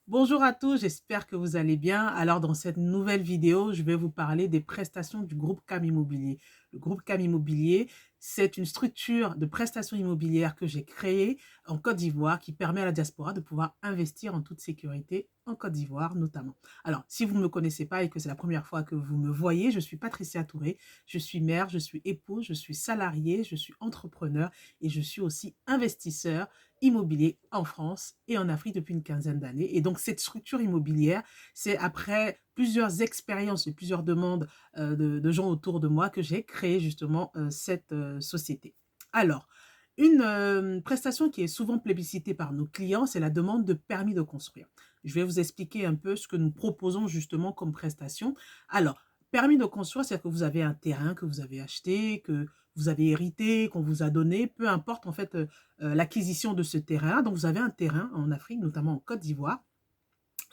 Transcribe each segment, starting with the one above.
Bonjour à tous, j'espère que vous allez bien. Alors, dans cette nouvelle vidéo, je vais vous parler des prestations du groupe CAM Immobilier. Le groupe CAM Immobilier, c'est une structure de prestations immobilières que j'ai créée en Côte d'Ivoire qui permet à la diaspora de pouvoir investir en toute sécurité en Côte d'Ivoire notamment. Alors, si vous ne me connaissez pas et que c'est la première fois que vous me voyez, je suis Patricia Touré, je suis mère, je suis épouse, je suis salariée, je suis entrepreneur et je suis aussi investisseur immobilier en France et en Afrique depuis une quinzaine d'années. Et donc, cette structure immobilière, c'est après plusieurs expériences et plusieurs demandes de gens autour de moi que j'ai créé justement cette société. Alors, une prestation qui est souvent plébiscitée par nos clients, c'est la demande de permis de construire. Je vais vous expliquer un peu ce que nous proposons justement comme prestation. Alors, permis de construire, c'est que vous avez un terrain que vous avez acheté, que vous avez hérité, qu'on vous a donné, peu importe en fait l'acquisition de ce terrain. Donc, vous avez un terrain en Afrique, notamment en Côte d'Ivoire,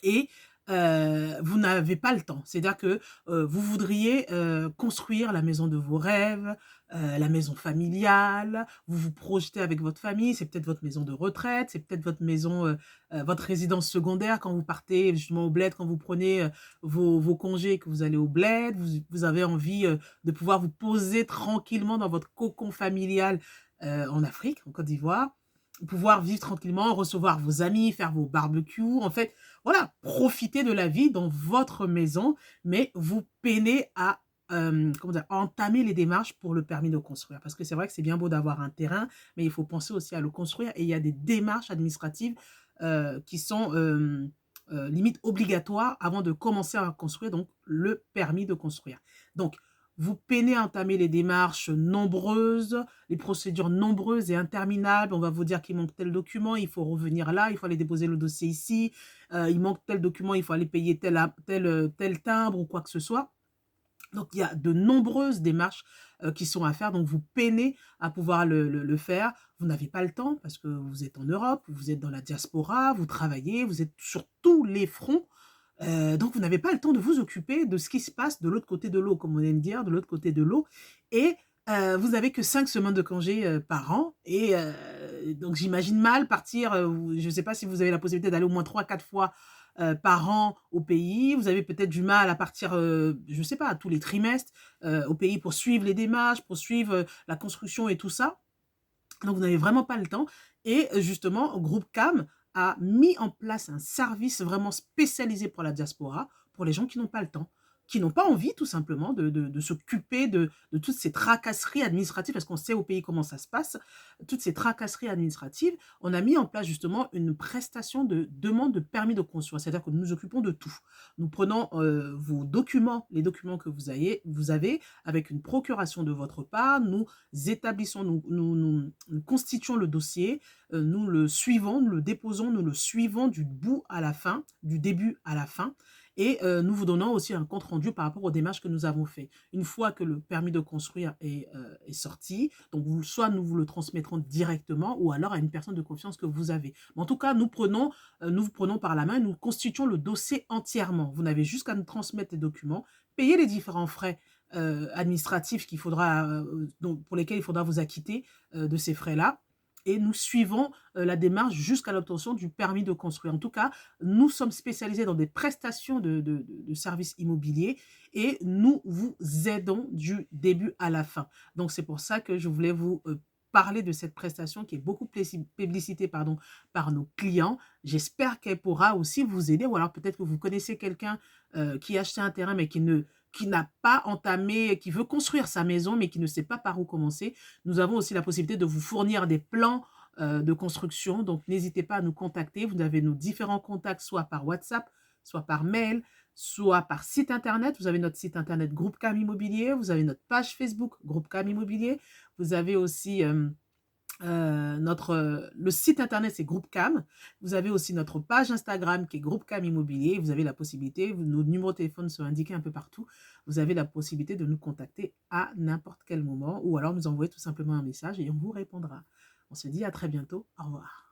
et vous n'avez pas le temps. C'est-à-dire que vous voudriez construire la maison de vos rêves, la maison familiale, vous vous projetez avec votre famille, c'est peut-être votre maison de retraite, c'est peut-être votre maison, votre résidence secondaire quand vous partez justement au bled, quand vous prenez vos congés et que vous allez au bled, vous avez envie de pouvoir vous poser tranquillement dans votre cocon familial en Afrique, en Côte d'Ivoire, pouvoir vivre tranquillement, recevoir vos amis, faire vos barbecues, en fait, voilà, profiter de la vie dans votre maison, mais vous peinez à comment dire, entamer les démarches pour le permis de construire. Parce que c'est vrai que c'est bien beau d'avoir un terrain, mais il faut penser aussi à le construire. Et il y a des démarches administratives qui sont limite obligatoires avant de commencer à construire, donc le permis de construire. Donc, vous peinez à entamer les démarches nombreuses, les procédures nombreuses et interminables. On va vous dire qu'il manque tel document, il faut revenir là, il faut aller déposer le dossier ici, il manque tel document, il faut aller payer tel timbre ou quoi que ce soit. Donc, il y a de nombreuses démarches qui sont à faire. Donc, vous peinez à pouvoir le faire. Vous n'avez pas le temps parce que vous êtes en Europe, vous êtes dans la diaspora, vous travaillez, vous êtes sur tous les fronts. Donc, vous n'avez pas le temps de vous occuper de ce qui se passe de l'autre côté de l'eau, comme on aime dire, de l'autre côté de l'eau. Et vous n'avez que 5 semaines de congé par an. Et donc, j'imagine mal partir, je ne sais pas si vous avez la possibilité d'aller au moins 3, 4 fois par an au pays. Vous avez peut-être du mal à partir, je ne sais pas, tous les trimestres au pays pour suivre les démarches, pour suivre la construction et tout ça. Donc, vous n'avez vraiment pas le temps. Et justement, Groupe CAM a mis en place un service vraiment spécialisé pour la diaspora, pour les gens qui n'ont pas le temps, qui n'ont pas envie tout simplement de s'occuper de toutes ces tracasseries administratives, parce qu'on sait au pays comment ça se passe, toutes ces tracasseries administratives. On a mis en place justement une prestation de demande de permis de construire, c'est-à-dire que nous nous occupons de tout. Nous prenons vos documents, les documents que vous avez, avec une procuration de votre part, nous établissons, nous constituons le dossier, nous le suivons, nous le déposons, nous le suivons du bout à la fin, du début à la fin. Et nous vous donnons aussi un compte-rendu par rapport aux démarches que nous avons fait. Une fois que le permis de construire est sorti, donc soit nous vous le transmettrons directement ou alors à une personne de confiance que vous avez. Mais en tout cas, nous vous prenons par la main et nous constituons le dossier entièrement. Vous n'avez juste qu'à nous transmettre les documents, payer les différents frais administratifs qu'il faudra, donc pour lesquels il faudra vous acquitter de ces frais-là. Et nous suivons la démarche jusqu'à l'obtention du permis de construire. En tout cas, nous sommes spécialisés dans des prestations de services immobiliers et nous vous aidons du début à la fin. Donc, c'est pour ça que je voulais vous parler de cette prestation qui est beaucoup publicitée par nos clients. J'espère qu'elle pourra aussi vous aider, ou alors peut-être que vous connaissez quelqu'un qui a acheté un terrain mais qui n'a pas entamé, qui veut construire sa maison, mais qui ne sait pas par où commencer. Nous avons aussi la possibilité de vous fournir des plans de construction. Donc, n'hésitez pas à nous contacter. Vous avez nos différents contacts, soit par WhatsApp, soit par mail, soit par site internet. Vous avez notre site internet Groupe CAM Immobilier. Vous avez notre page Facebook Groupe CAM Immobilier. Vous avez aussi le site internet, c'est Groupe CAM. Vous avez aussi notre page Instagram qui est Groupe CAM Immobilier. Vous avez la possibilité, nos numéros de téléphone sont indiqués un peu partout. Vous avez la possibilité de nous contacter à n'importe quel moment ou alors nous envoyer tout simplement un message et on vous répondra. On se dit à très bientôt. Au revoir.